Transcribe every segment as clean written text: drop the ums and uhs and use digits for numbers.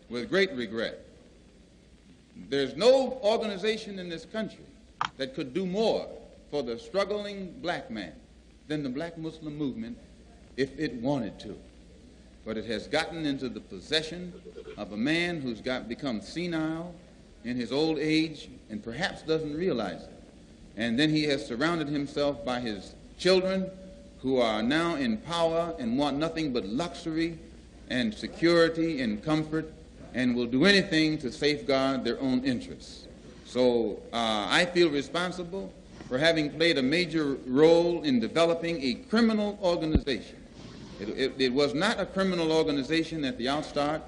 with great regret. There's no organization in this country that could do more for the struggling black man than the black Muslim movement if it wanted to. But it has gotten into the possession of a man who's become senile in his old age and perhaps doesn't realize it. And then he has surrounded himself by his children who are now in power and want nothing but luxury and security and comfort and will do anything to safeguard their own interests. So I feel responsible for having played a major role in developing a criminal organization. It was not a criminal organization at the outstart.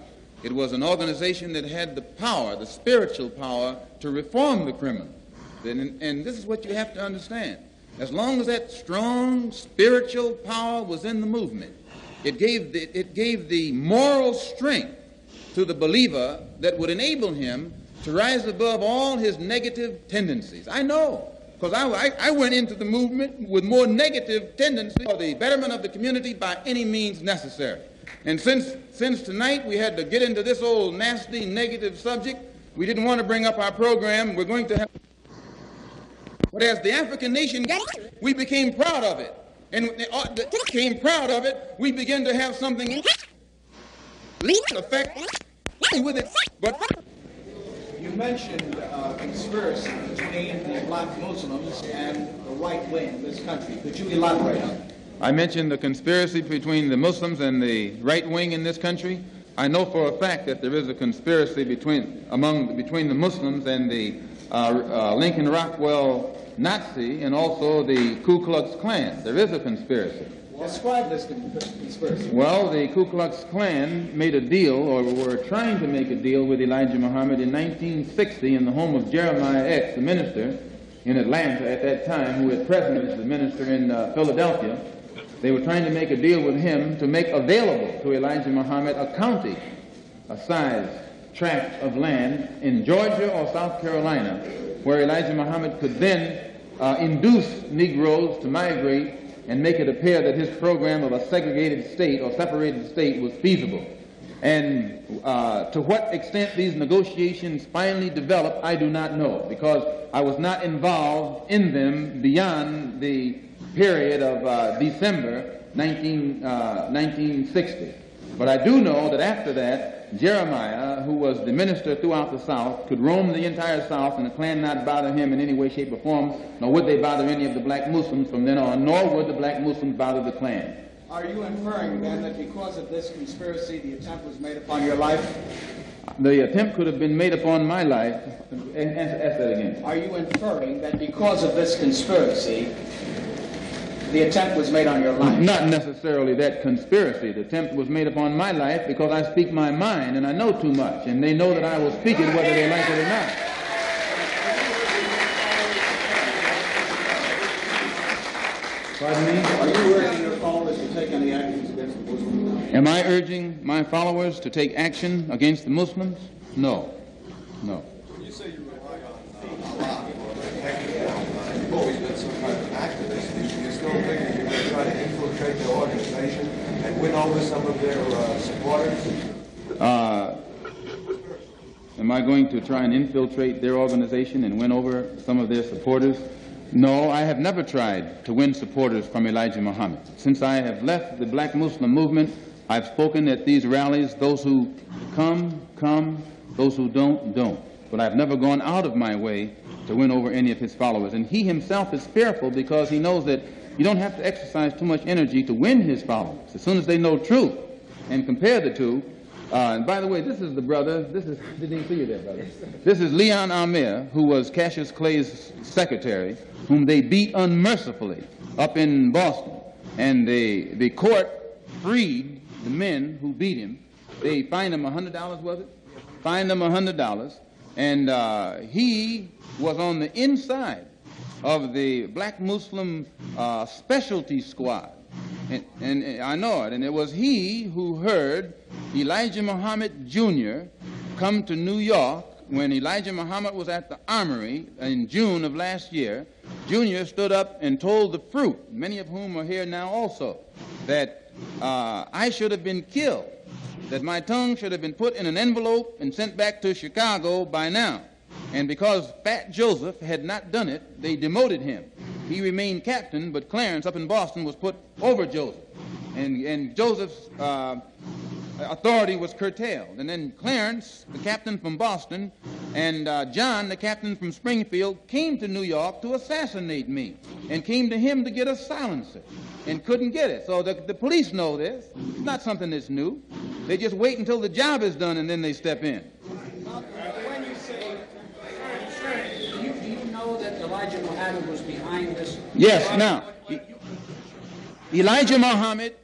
It was an organization that had the power, the spiritual power, to reform the criminal. And this is what you have to understand. As long as that strong spiritual power was in the movement, it gave the moral strength to the believer that would enable him to rise above all his negative tendencies. I know, because I went into the movement with more negative tendencies for the betterment of the community by any means necessary. And since tonight we had to get into this old nasty negative subject, we didn't want to bring up our program. We're going to have... But as the African nation got it, we became proud of it. And became proud of it, we began to have something effect with it. But you mentioned conspiracy between the black Muslims and the right wing of this country. Could you elaborate on it? I mentioned the conspiracy between the Muslims and the right wing in this country. I know for a fact that there is a conspiracy between the Muslims and the Lincoln Rockwell Nazi and also the Ku Klux Klan. There is a conspiracy. Describe this conspiracy. Well, the Ku Klux Klan made a deal, or were trying to make a deal with Elijah Muhammad in 1960 in the home of Jeremiah X, the minister in Atlanta at that time, who at present is the minister in Philadelphia. They were trying to make a deal with him to make available to Elijah Muhammad a county, a size tract of land in Georgia or South Carolina, where Elijah Muhammad could then induce Negroes to migrate and make it appear that his program of a segregated state or separated state was feasible. And to what extent these negotiations finally developed, I do not know, because I was not involved in them beyond the period of December 1960. But I do know that after that, Jeremiah, who was the minister throughout the South, could roam the entire South and the Klan not bother him in any way, shape, or form, nor would they bother any of the black Muslims from then on, nor would the black Muslims bother the Klan. Are you inferring then that because of this conspiracy, the attempt was made upon your life? The attempt could have been made upon my life. Ask that again. Are you inferring that because of this conspiracy, the attempt was made on your life? Not necessarily that conspiracy. The attempt was made upon my life because I speak my mind and I know too much, and they know that I will speak it whether they like it or not. Pardon me? Are you urging your followers to take any actions against the Muslims? Am I urging my followers to take action against the Muslims? No. No. You say you rely on Allah for protecting. You've always been some kind of an activist. Do you still think that you're going to try to infiltrate the organization and win over some of their supporters? Am I going to try and infiltrate their organization and win over some of their supporters? No, I have never tried to win supporters from Elijah Muhammad. Since I have left the black Muslim movement, I've spoken at these rallies. Those who come, come. Those who don't, don't. But I've never gone out of my way to win over any of his followers. And he himself is fearful because he knows that you don't have to exercise too much energy to win his followers. As soon as they know truth and compare the two. And by the way, this is the brother. Didn't even see you there, brother. This is Leon Amir, who was Cassius Clay's secretary, whom they beat unmercifully up in Boston. And the court freed the men who beat him. They fined him $100, was it? Fined him $100. And he was on the inside of the black Muslim specialty squad. And I know it. And it was he who heard Elijah Muhammad Jr. come to New York when Elijah Muhammad was at the Armory in June of last year. Jr. stood up and told the fruit, many of whom are here now also, that I should have been killed that my tongue should have been put in an envelope and sent back to Chicago by now. And because Fat Joseph had not done it, they demoted him. He remained captain, but Clarence up in Boston was put over Joseph. And Joseph's authority was curtailed. And then Clarence, the captain from Boston, and John, the captain from Springfield, came to New York to assassinate me and came to him to get a silencer and couldn't get it. So the police know this. It's not something that's new. They just wait until the job is done and then they step in. When you say, do you know that Elijah Muhammad was behind this? Yes, now, Elijah Muhammad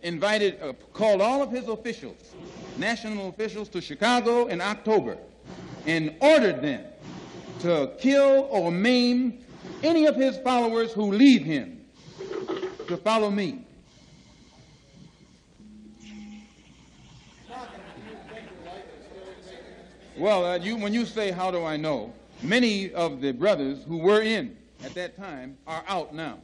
called all of his officials, national officials, to Chicago in October and ordered them to kill or maim any of his followers who leave him to follow me. Well, when you say, how do I know, many of the brothers who were in at that time are out now.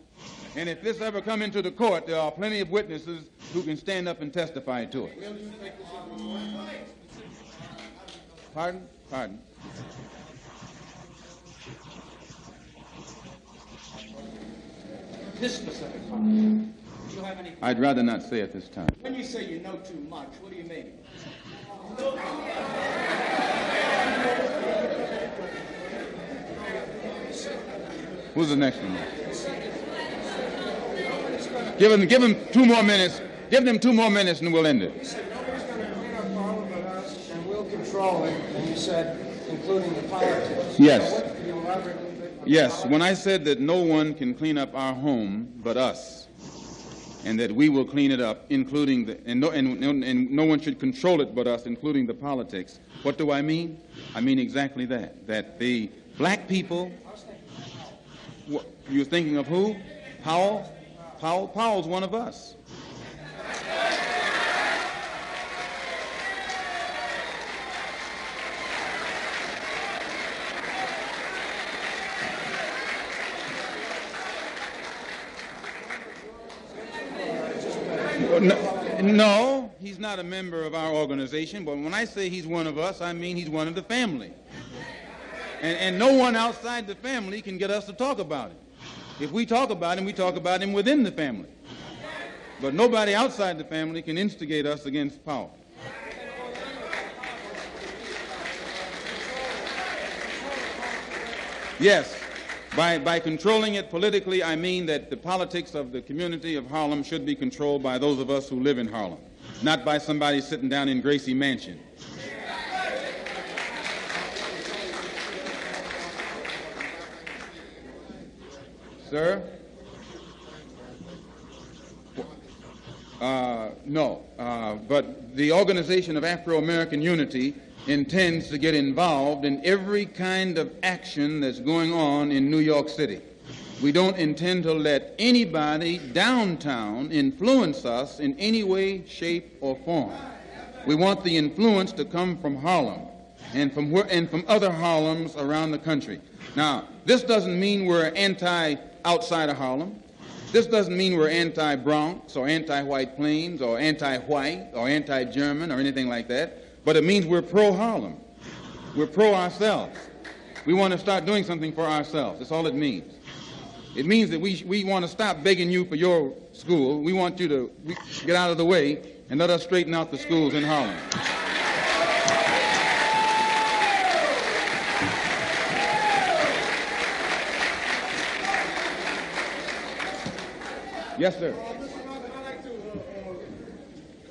And if this ever come into the court, there are plenty of witnesses who can stand up and testify to it. Pardon? Pardon. This specific one. Do you have any? I'd rather not say at this time. When you say you know too much, what do you mean? Who's the next one? Give him 2 more minutes. Give them 2 more minutes and we'll end it. You said nobody's going to clean up Parliament but us and we'll control it. And you said including the politics. Yes. So what, can you elaborate a little bit on Yes. politics? When I said that no one can clean up our home but us, and that we will clean it up, including no one should control it but us, including the politics. What do I mean? I mean exactly that. That the black people. You're thinking of who? Powell? Powell's one of us. No, he's not a member of our organization, but when I say he's one of us, I mean he's one of the family. And no one outside the family can get us to talk about it. If we talk about him, we talk about him within the family. But nobody outside the family can instigate us against Powell. Yes, by controlling it politically, I mean that the politics of the community of Harlem should be controlled by those of us who live in Harlem, not by somebody sitting down in Gracie Mansion. Sir? No, but the Organization of Afro-American Unity intends to get involved in every kind of action that's going on in New York City. We don't intend to let anybody downtown influence us in any way, shape, or form. We want the influence to come from Harlem and from other Harlems around the country. Now, this doesn't mean we're outside of Harlem. This doesn't mean we're anti-Bronx or anti-White Plains or anti-white or anti-German or anything like that, but it means we're pro-Harlem. We're pro-ourselves. We want to start doing something for ourselves. That's all it means. It means that we want to stop begging you for your school. We want you to get out of the way and let us straighten out the schools in Harlem. Yes, sir. I'd like to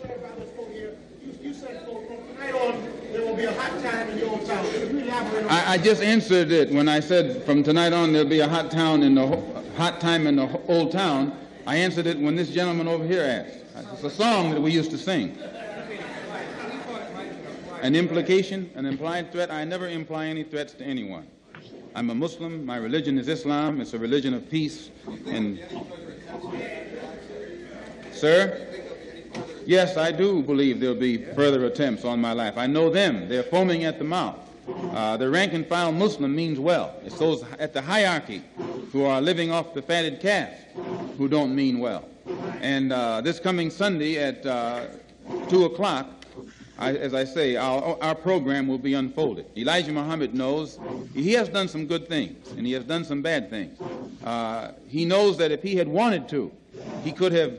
clarify this quote here. You said from tonight on there will be a hot time in your own town. Could you elaborate on that? I just answered it when I said from tonight on there'll be a hot time in the old town. I answered it when this gentleman over here asked. It's a song that we used to sing. An implication, an implied threat. I never imply any threats to anyone. I'm a Muslim. My religion is Islam. It's a religion of peace. And sir, yes, I do believe there'll be further attempts on my life. I know them. They're foaming at the mouth. The rank and file Muslim means well. It's those at the hierarchy who are living off the fatted calf who don't mean well. And this coming Sunday at 2 o'clock, as I say, our program will be unfolded. Elijah Muhammad knows he has done some good things, and he has done some bad things. He knows that if he had wanted to, he could have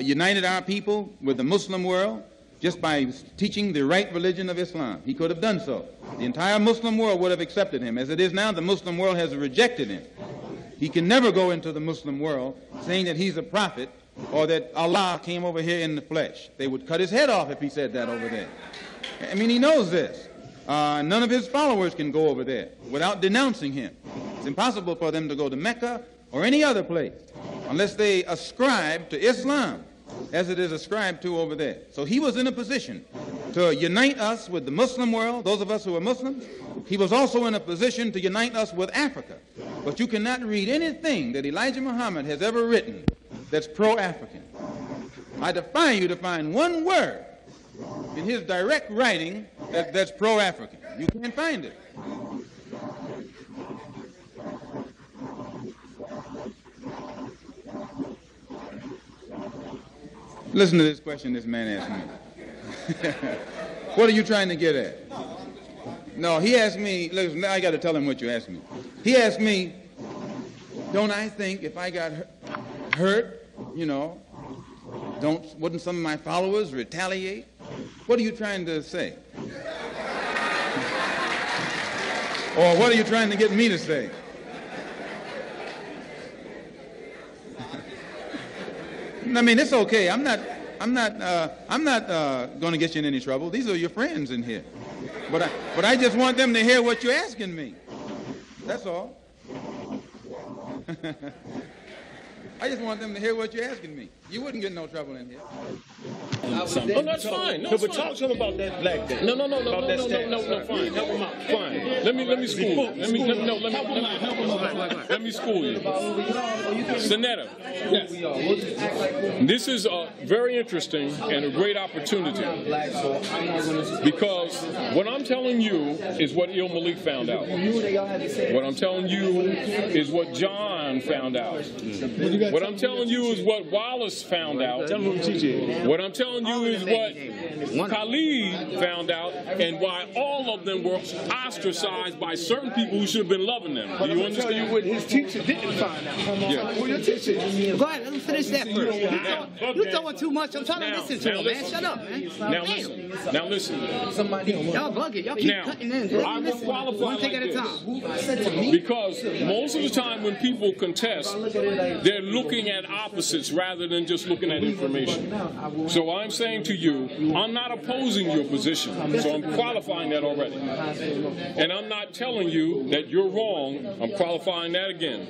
united our people with the Muslim world just by teaching the right religion of Islam. He could have done so. The entire Muslim world would have accepted him. As it is now, the Muslim world has rejected him. He can never go into the Muslim world saying that he's a prophet or that Allah came over here in the flesh. They would cut his head off if he said that over there. I mean, he knows this. None of his followers can go over there without denouncing him. It's impossible for them to go to Mecca or any other place unless they ascribe to Islam as it is ascribed to over there. So he was in a position to unite us with the Muslim world, those of us who are Muslims. He was also in a position to unite us with Africa. But you cannot read anything that Elijah Muhammad has ever written that's pro-African. I defy you to find one word in his direct writing that's pro-African. You can't find it. Listen to this question this man asked me. What are you trying to get at? No, he asked me, listen, I got to tell him what you asked me. He asked me, don't I think if I got hurt, you know, wouldn't some of my followers retaliate? What are you trying to say? Or what are you trying to get me to say? I mean, it's okay. I'm not going to get you in any trouble. These are your friends in here. But I just want them to hear what you're asking me. That's all. I just want them to hear what you're asking me. You wouldn't get no trouble in here. Oh, that's fine. No, but talk to him about that black day. No, fine. Help him out. Fine. Let me school. Let me school you. Senator, this is very interesting and a great opportunity because what I'm telling you is what Malik found out. What I'm telling you is what John found out. What I'm telling you is what Wallace found out. What I'm telling you is what Khalid found out and why all of them were ostracized by certain people who should have been loving them. Do you understand? Tell you what his teacher didn't find out. Yeah. Well, your teacher. Go ahead, let me finish that first. You're throwing too much. I'm trying to listen to him, man. Shut up, man. Now listen. Y'all bugging. Y'all keep cutting in. I will qualify one thing like at a time. because most of the time when people contest, they're looking at opposites rather than just looking at information. So I'm saying to you, I'm not opposing your position. So I'm qualifying that already. And I'm not telling you that you're wrong. I'm qualifying that again.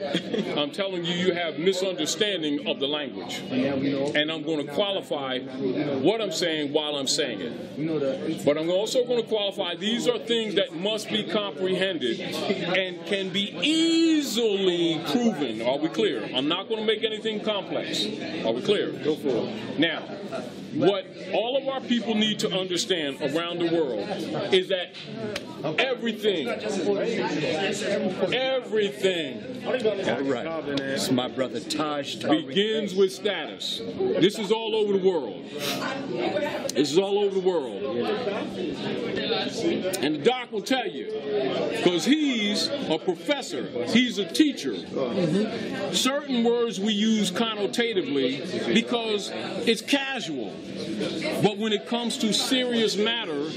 I'm telling you you have misunderstanding of the language. And I'm going to qualify what I'm saying while I'm saying it. But I'm also going to qualify these are things that must be comprehended and can be easily proven. Are we clear? I'm not going to make anything complex. Are we clear? Go for it. Now, what all of our people need to understand around the world is that everything, Right. It's my brother Taj begins with status. This is all over the world. This is all over the world. And the doc will tell you, because he's a professor, he's a teacher. Certain words we use connotatively because it's casual. But when it comes to serious matter,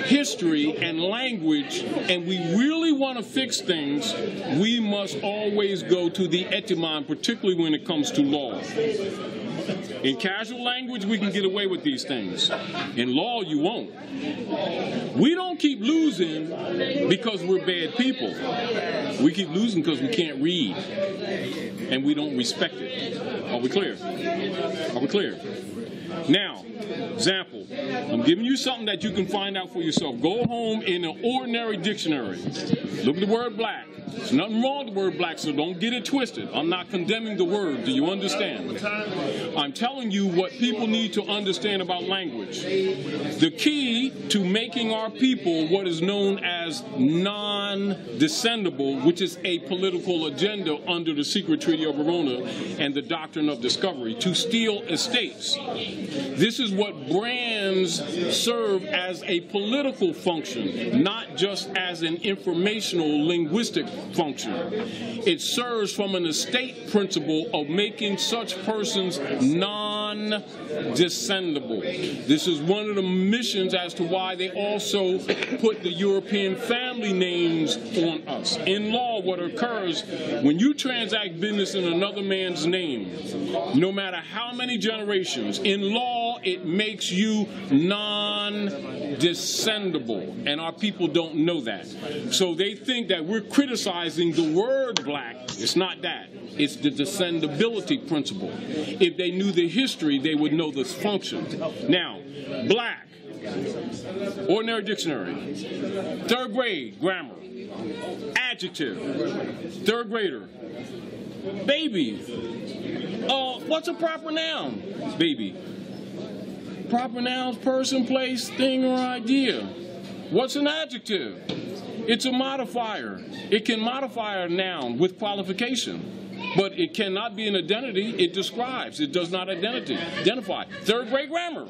history and language, and we really want to fix things, we must always go to the etymon, particularly when it comes to law. In casual language, we can get away with these things. In law, you won't. We don't keep losing because we're bad people. We keep losing because we can't read, and we don't respect it. Are we clear? Are we clear? Now, example, I'm giving you something that you can find out for yourself. Go home in an ordinary dictionary. Look at the word black. There's nothing wrong with the word black, so don't get it twisted. I'm not condemning the word. Do you understand? I'm telling you what people need to understand about language. The key to making our people what is known as non-descendable, which is a political agenda under the Secret Treaty of Verona and the Doctrine of Discovery, to steal estates. This is what brands languages serve as a political function, not just as an informational linguistic function. It serves from an estate principle of making such persons non-descendable. This is one of the missions as to why they also put the European family names on us. In law, what occurs when you transact business in another man's name, no matter how many generations, in law it makes you non-descendable, and our people don't know that. So they think that we're criticizing the word black. It's not that. It's the descendability principle. If they knew the history, they would know this function. Now, black, ordinary dictionary, 3rd grade grammar, adjective, 3rd grader, baby. What's a proper noun? Baby. Proper nouns, person, place, thing, or idea. What's an adjective? It's a modifier. It can modify a noun with qualification, but it cannot be an identity. It describes. It does not identify. 3rd grade grammar.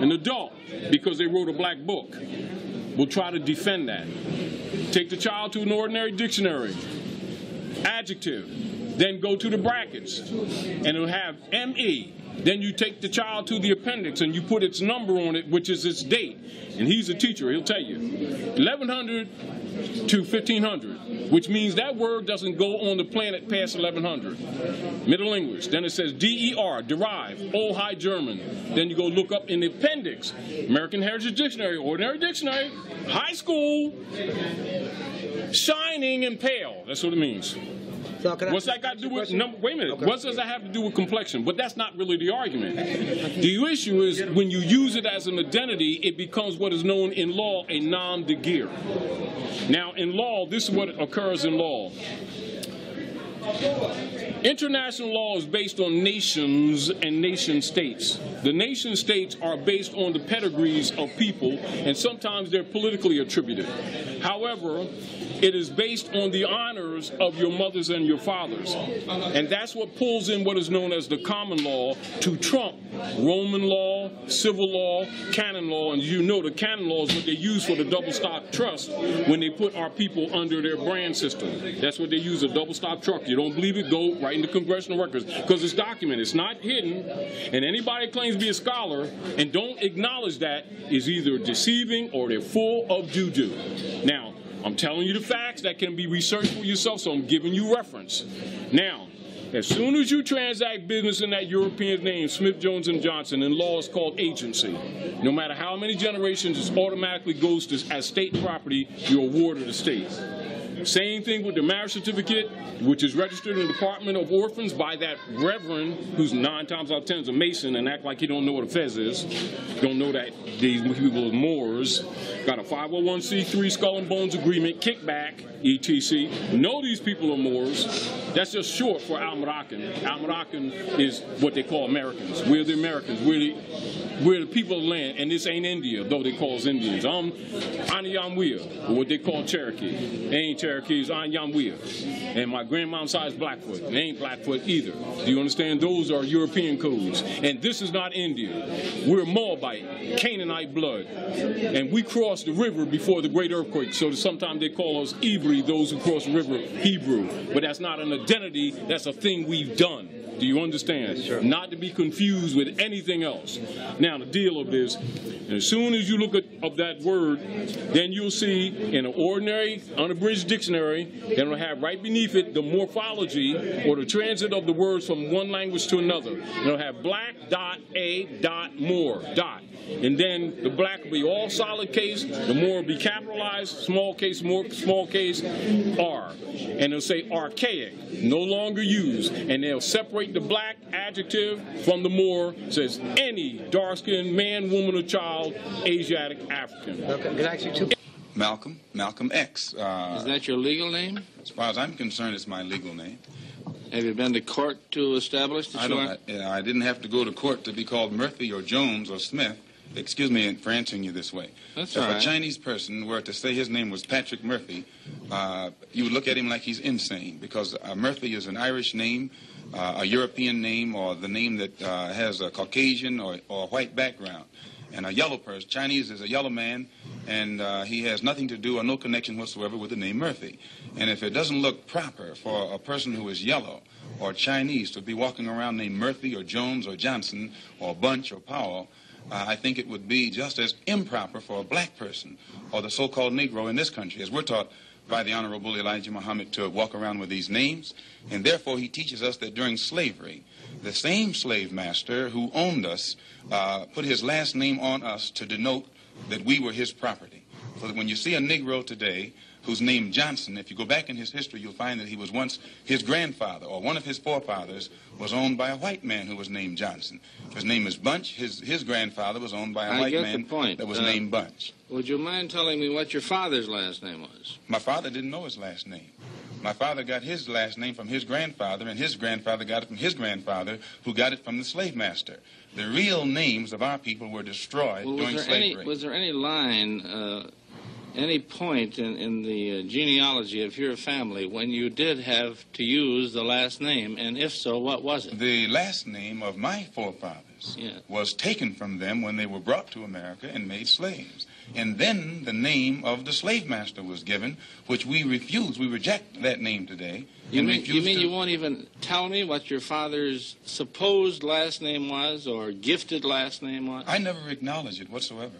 An adult, because they wrote a black book, will try to defend that. Take the child to an ordinary dictionary. Adjective. Then go to the brackets, and it'll have ME. Then you take the child to the appendix, and you put its number on it, which is its date. And he's a teacher. He'll tell you. 1100 to 1500, which means that word doesn't go on the planet past 1100. Middle English. Then it says DER, derive, Old High German. Then you go look up in the appendix, American Heritage Dictionary, ordinary dictionary, high school, shining and pale. That's what it means. So what's that got to do with, wait a minute, okay. What does that have to do with complexion? But that's not really the argument. The issue is when you use it as an identity, it becomes what is known in law a nom de guerre. Now in law, this is what occurs in law. International law is based on nations and nation states. The nation states are based on the pedigrees of people, and sometimes they're politically attributed. However, it is based on the honors of your mothers and your fathers. And that's what pulls in what is known as the common law to trump Roman law, civil law, canon law. And you know the canon law is what they use for the double stop trust when they put our people under their brand system. That's what they use, a double stop trust. You don't believe it, go right into congressional records because it's documented. It's not hidden. And anybody that claims to be a scholar and don't acknowledge that is either deceiving or they're full of doo-doo. Now, I'm telling you the facts that can be researched for yourself, so I'm giving you reference. Now, as soon as you transact business in that European name, Smith, Jones, and Johnson, in law it's called agency. No matter how many generations, it automatically goes to, as state property, you're awarded the state. Same thing with the marriage certificate, which is registered in the Department of Orphans by that reverend who's 9 times out of 10 is a Mason and act like he don't know what a fez is. Don't know that these people are Moors. Got a 501c3 skull and bones agreement, kickback, etc. Know these people are Moors. That's just short for Al-Moroccan. Al-Moroccan is what they call Americans. We're the Americans. We're the people of the land, and this ain't India, though they call us Indians. I'm Anyamwea, or what they call Cherokee. They ain't Cherokees, Anyamwea. And my grandmom's side is Blackfoot. They ain't Blackfoot either. Do you understand? Those are European codes. And this is not India. We're Moabite, Canaanite blood. And we crossed the river before the great earthquake, so sometimes they call us Hebrew, those who cross the river, Hebrew. But that's not an identity, that's a thing we've done. Do you understand? Yes, sure. Not to be confused with anything else. Now, the deal of this, as soon as you look at that word, then you'll see in an ordinary, unabridged dictionary, then it'll have right beneath it the morphology or the transit of the words from one language to another. It'll have black, dot, a, dot, more, dot. And then the black will be all solid case, the more will be capitalized, small case, more, small case, R. And it'll say archaic, no longer used. And they'll separate the black adjective from the more. It says any dark-skinned man, woman, or child, Asiatic, African. Okay, can I ask you two? Malcolm X. Is that your legal name? As far as I'm concerned, it's my legal name. Have you been to court to establish that I didn't have to go to court to be called Murphy or Jones or Smith. Excuse me for answering you this way. That's if all right. a Chinese person were to say his name was Patrick Murphy, you would look at him like he's insane, because Murphy is an Irish name, a European name, or the name that has a Caucasian or white background. And a yellow person, Chinese is a yellow man, and he has nothing to do or no connection whatsoever with the name Murphy. And if it doesn't look proper for a person who is yellow or Chinese to be walking around named Murphy or Jones or Johnson or Bunch or Powell, I think it would be just as improper for a black person or the so-called Negro in this country, as we're taught by the Honorable Elijah Muhammad, to walk around with these names. And therefore he teaches us that during slavery, the same slave master who owned us put his last name on us to denote that we were his property. So that when you see a Negro today who's named Johnson, if you go back in his history, you'll find that he was once, his grandfather or one of his forefathers was owned by a white man who was named Johnson. If his name is Bunch, his grandfather was owned by a white man that was named Bunch. Would you mind telling me what your father's last name was? My father didn't know his last name. My father got his last name from his grandfather, and his grandfather got it from his grandfather, who got it from the slave master. The real names of our people were destroyed during slavery. Was there any line, any point in the genealogy of your family when you did have to use the last name, and if so, what was it? The last name of my forefathers was taken from them when they were brought to America and made slaves. And then the name of the slave master was given, which we refuse. We reject that name today. You mean you won't even tell me what your father's supposed last name was or gifted last name was? I never acknowledge it whatsoever.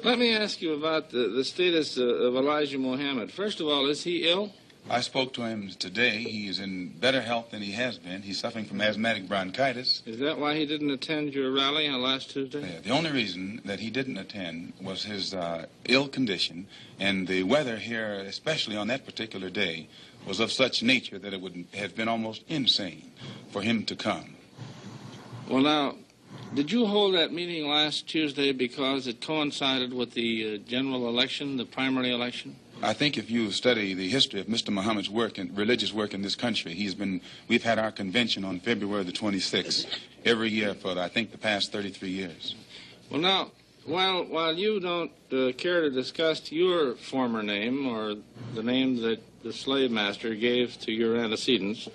Let me ask you about the status of Elijah Muhammad. First of all, is he ill? I spoke to him today. He is in better health than he has been. He's suffering from asthmatic bronchitis. Is that why he didn't attend your rally on last Tuesday? Yeah, the only reason that he didn't attend was his ill condition, and the weather here, especially on that particular day, was of such nature that it would have been almost insane for him to come. Well, now, did you hold that meeting last Tuesday because it coincided with the general election, the primary election? I think if you study the history of Mr. Muhammad's work and religious work in this country, we've had our convention on February the 26th every year for, I think, the past 33 years. Well, now, while you don't care to discuss your former name or the name that the slave master gave to your antecedents,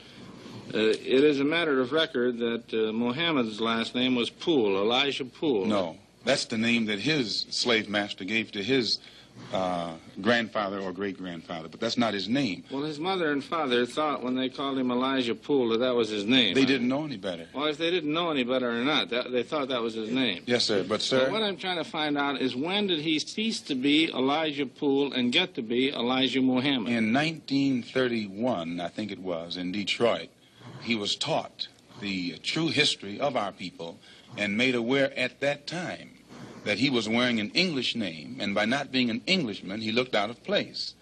it is a matter of record that Muhammad's last name was Poole, Elijah Poole. No, that's the name that his slave master gave to his grandfather or great-grandfather, but that's not his name. Well, his mother and father thought when they called him Elijah Poole that was his name. They didn't know any better. Well, if they didn't know any better or not, they thought that was his name. Yes, sir, but, sir... Well, what I'm trying to find out is when did he cease to be Elijah Poole and get to be Elijah Muhammad? In 1931, I think it was, in Detroit, he was taught the true history of our people and made aware at that time that he was wearing an English name, and by not being an Englishman, he looked out of place.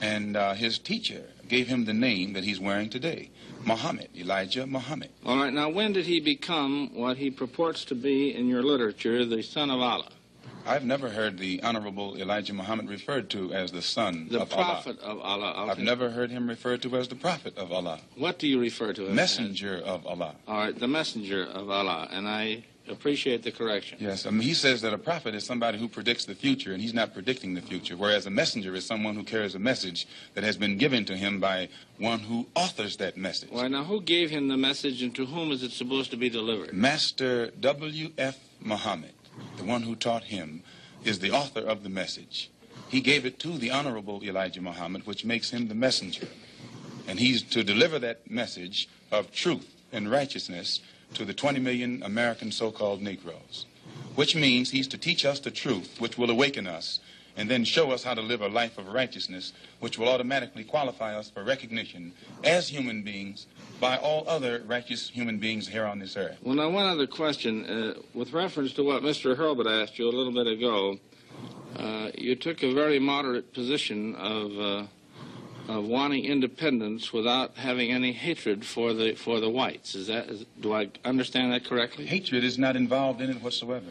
And his teacher gave him the name that he's wearing today, Muhammad, Elijah Muhammad. All right, now when did he become what he purports to be in your literature, the son of Allah? I've never heard the Honorable Elijah Muhammad referred to as the son of Allah. The prophet of Allah. I've never heard him referred to as the prophet of Allah. What do you refer to him Messenger of Allah. All right, the messenger of Allah, and I appreciate the correction. Yes, I mean, he says that a prophet is somebody who predicts the future, and he's not predicting the future, whereas a messenger is someone who carries a message that has been given to him by one who authors that message. Well, now, who gave him the message, and to whom is it supposed to be delivered? Master W.F. Muhammad, the one who taught him, is the author of the message. He gave it to the Honorable Elijah Muhammad, which makes him the messenger. And he's to deliver that message of truth and righteousness to the 20 million American so-called Negroes, which means he's to teach us the truth, which will awaken us, and then show us how to live a life of righteousness, which will automatically qualify us for recognition as human beings by all other righteous human beings here on this earth. Well, now, one other question. With reference to what Mr. Hurlbut asked you a little bit ago, you took a very moderate position of wanting independence without having any hatred for the whites. Do I understand that correctly? Hatred is not involved in it whatsoever.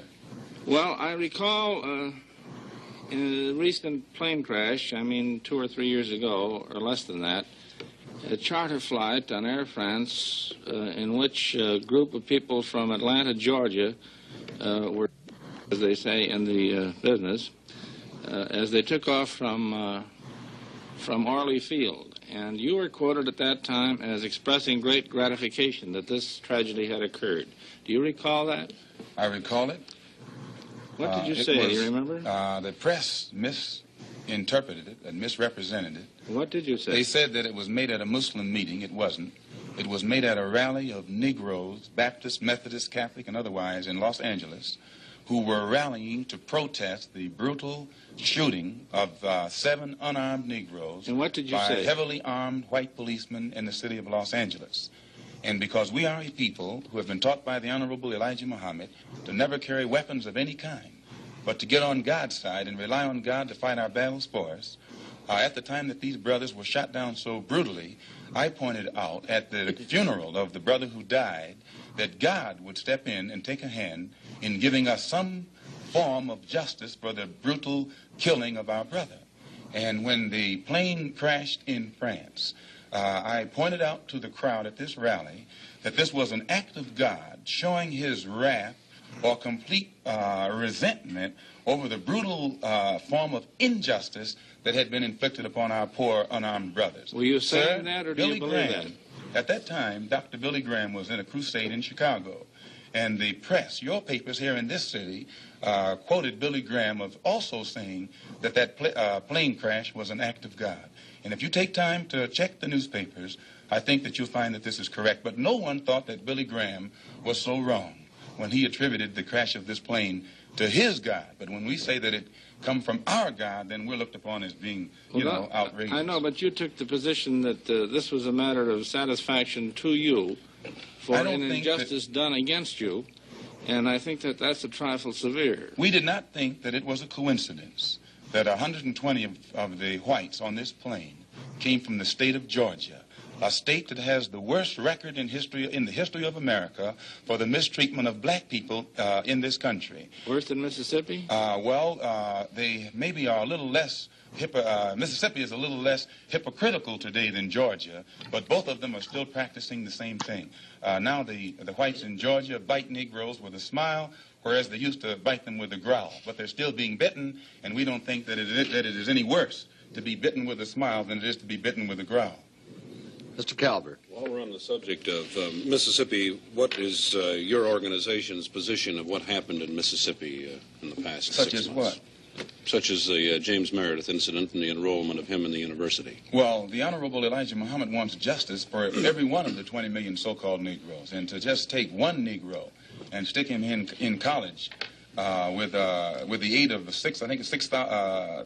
Well, I recall in a recent plane crash, 2 or 3 years ago, or less than that, a charter flight on Air France in which a group of people from Atlanta, Georgia, were, as they say in the business, as they took off from Orly Field. And you were quoted at that time as expressing great gratification that this tragedy had occurred. Do you recall that? I recall it. What did you say? Do you remember? The press misinterpreted it and misrepresented it. What did you say? They said that it was made at a Muslim meeting. It wasn't. It was made at a rally of Negroes, Baptist, Methodist, Catholic, and otherwise in Los Angeles, who were rallying to protest the brutal shooting of 7 unarmed Negroes and what did you by say? Heavily armed white policemen in the city of Los Angeles. And because we are a people who have been taught by the Honorable Elijah Muhammad to never carry weapons of any kind, but to get on God's side and rely on God to fight our battles for us, at the time that these brothers were shot down so brutally, I pointed out at the funeral of the brother who died that God would step in and take a hand in giving us some form of justice for the brutal killing of our brother. And when the plane crashed in France, I pointed out to the crowd at this rally that this was an act of God showing his wrath or complete resentment over the brutal form of injustice that had been inflicted upon our poor unarmed brothers. Were you saying that, or do you believe that? At that time, Dr. Billy Graham was in a crusade in Chicago, and the press, your papers here in this city, quoted Billy Graham of also saying that that plane crash was an act of God. And if you take time to check the newspapers, I think that you'll find that this is correct. But no one thought that Billy Graham was so wrong when he attributed the crash of this plane to his God. But when we say that it come from our God, then we're looked upon as being, outrageous. I know, but you took the position that this was a matter of satisfaction to you for an injustice done against you, and I think that that's a trifle severe. We did not think that it was a coincidence that 120 of the whites on this plane came from the state of Georgia, a state that has the worst record in the history of America for the mistreatment of black people in this country. Worse than Mississippi? They maybe are a little less Mississippi is a little less hypocritical today than Georgia, but both of them are still practicing the same thing. Now the whites in Georgia bite Negroes with a smile, whereas they used to bite them with a growl. But they're still being bitten, and we don't think that it is any worse to be bitten with a smile than it is to be bitten with a growl. Mr. Calvert. While we're on the subject of Mississippi, what is your organization's position of what happened in Mississippi in the past 6 months? Such as what? Such as the James Meredith incident and the enrollment of him in the university. Well, the Honorable Elijah Muhammad wants justice for every one of the 20 million so-called Negroes. And to just take one Negro and stick him in college with the aid of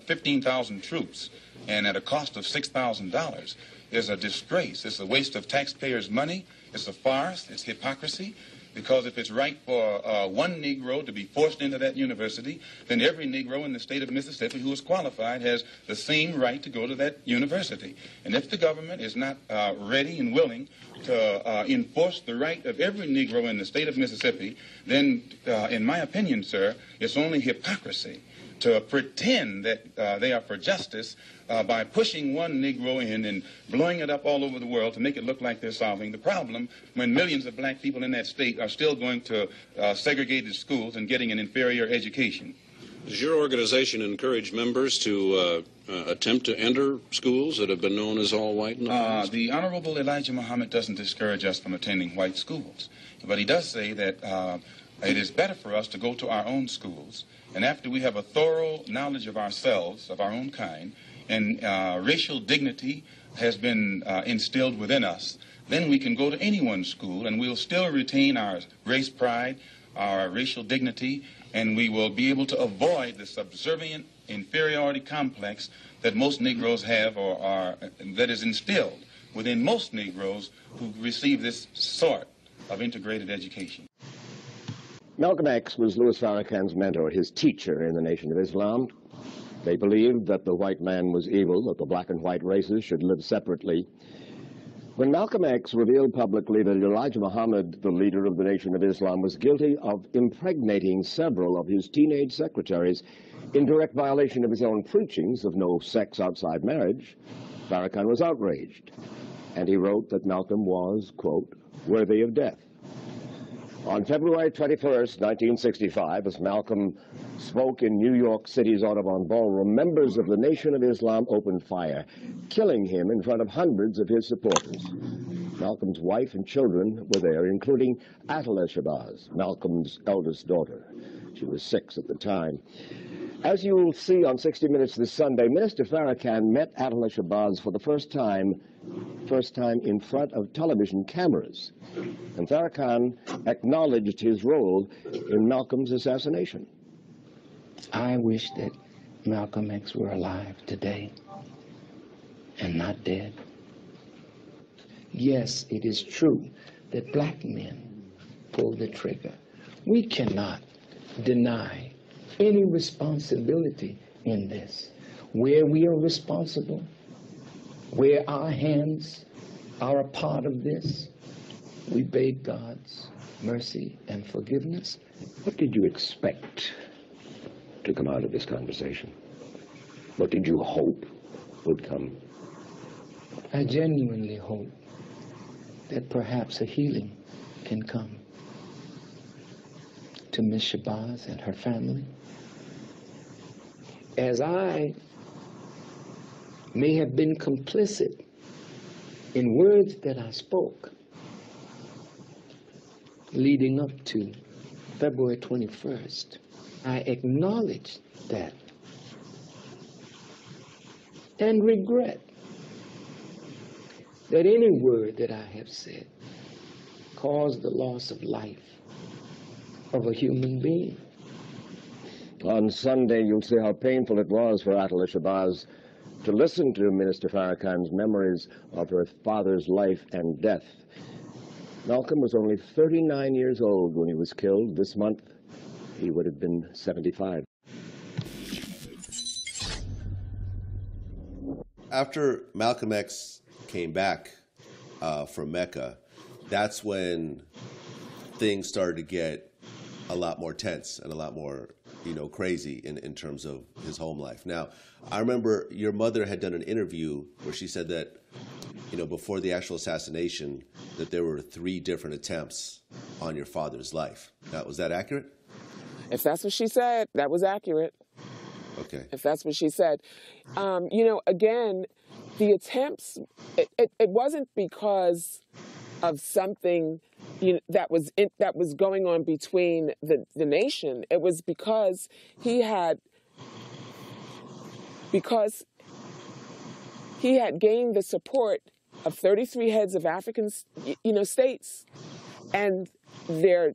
15,000 troops and at a cost of $6,000 is a disgrace. It's a waste of taxpayers' money. It's a farce. It's hypocrisy. Because if it's right for one Negro to be forced into that university, then every Negro in the state of Mississippi who is qualified has the same right to go to that university. And if the government is not ready and willing to enforce the right of every Negro in the state of Mississippi, then, in my opinion, sir, it's only hypocrisy to pretend that they are for justice by pushing one Negro in and blowing it up all over the world to make it look like they're solving the problem when millions of black people in that state are still going to segregated schools and getting an inferior education. Does your organization encourage members to attempt to enter schools that have been known as all white? The Honorable Elijah Muhammad doesn't discourage us from attending white schools, but he does say that it is better for us to go to our own schools, and after we have a thorough knowledge of ourselves, of our own kind, and racial dignity has been instilled within us, then we can go to anyone's school and we'll still retain our race pride, our racial dignity, and we will be able to avoid the subservient inferiority complex that most Negroes have that is instilled within most Negroes who receive this sort of integrated education. Malcolm X was Louis Farrakhan's mentor, his teacher in the Nation of Islam. They believed that the white man was evil, that the black and white races should live separately. When Malcolm X revealed publicly that Elijah Muhammad, the leader of the Nation of Islam, was guilty of impregnating several of his teenage secretaries in direct violation of his own preachings of no sex outside marriage, Farrakhan was outraged, and he wrote that Malcolm was, quote, worthy of death. On February 21st, 1965, as Malcolm spoke in New York City's Audubon Ballroom, members of the Nation of Islam opened fire, killing him in front of hundreds of his supporters. Malcolm's wife and children were there, including Atala Shabazz, Malcolm's eldest daughter. She was 6 at the time. As you'll see on 60 Minutes this Sunday, Minister Farrakhan met Atala Shabazz for the first time in front of television cameras. And Farrakhan acknowledged his role in Malcolm's assassination. I wish that Malcolm X were alive today and not dead. Yes, it is true that black men pulled the trigger. We cannot deny any responsibility in this. Where we are responsible, where our hands are a part of this, we beg God's mercy and forgiveness. What did you expect to come out of this conversation? What did you hope would come? I genuinely hope that perhaps a healing can come to Miss Shabazz and her family. As I may have been complicit in words that I spoke leading up to February 21st, I acknowledge that and regret that any word that I have said caused the loss of life of a human being. On Sunday, you'll see how painful it was for Atala Shabazz to listen to Minister Farrakhan's memories of her father's life and death. Malcolm was only 39 years old when he was killed. This month, he would have been 75. After Malcolm X came back from Mecca, that's when things started to get a lot more tense and a lot more, crazy in terms of his home life. Now, I remember your mother had done an interview where she said that, before the actual assassination, that there were 3 different attempts on your father's life. Now, was that accurate? If that's what she said, that was accurate. Okay. If that's what she said. Again, the attempts, it wasn't because of something that was going on between the nation. It was because he had gained the support of 33 heads of African, states, and their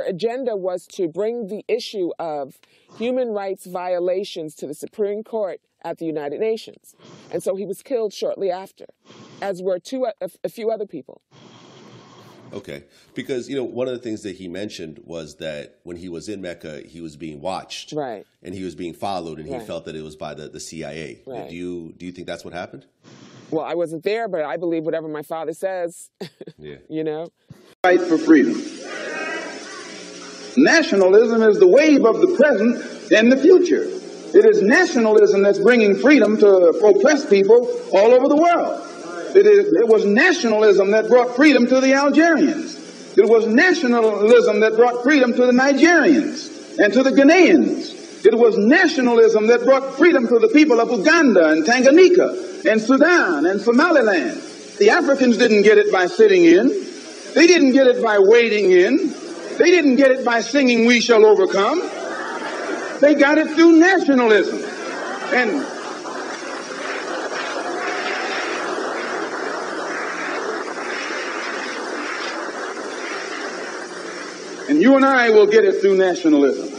agenda was to bring the issue of human rights violations to the Supreme Court at the United Nations. And so he was killed shortly after, as were a few other people. Okay. Because, one of the things that he mentioned was that when he was in Mecca, he was being watched. Right. And he was being followed, and he Right. felt that it was by the CIA. Right. Do you think that's what happened? Well, I wasn't there, but I believe whatever my father says, Yeah. Fight for freedom. Nationalism is the wave of the present and the future. It is nationalism that's bringing freedom to oppressed people all over the world. It was nationalism that brought freedom to the Algerians. It was nationalism that brought freedom to the Nigerians and to the Ghanaians. It was nationalism that brought freedom to the people of Uganda and Tanganyika and Sudan and Somaliland. The Africans didn't get it by sitting in. They didn't get it by waiting in. They didn't get it by singing "We Shall Overcome." They got it through nationalism. And you and I will get it through nationalism.